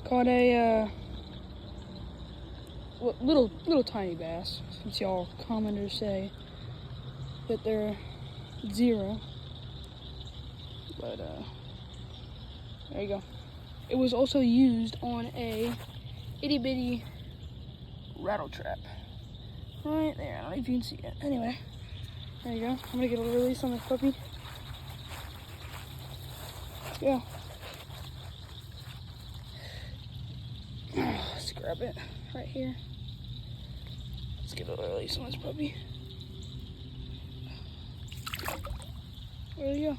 Caught a little tiny bass, since y'all commenters say that they're 0. But there you go. It was also used on a itty bitty rattle trap. Right there. I don't know if you can see it. Anyway, there you go. I'm gonna get a release on this puppy. Yeah. Let's grab it right here. Let's get a release on this puppy. There you go.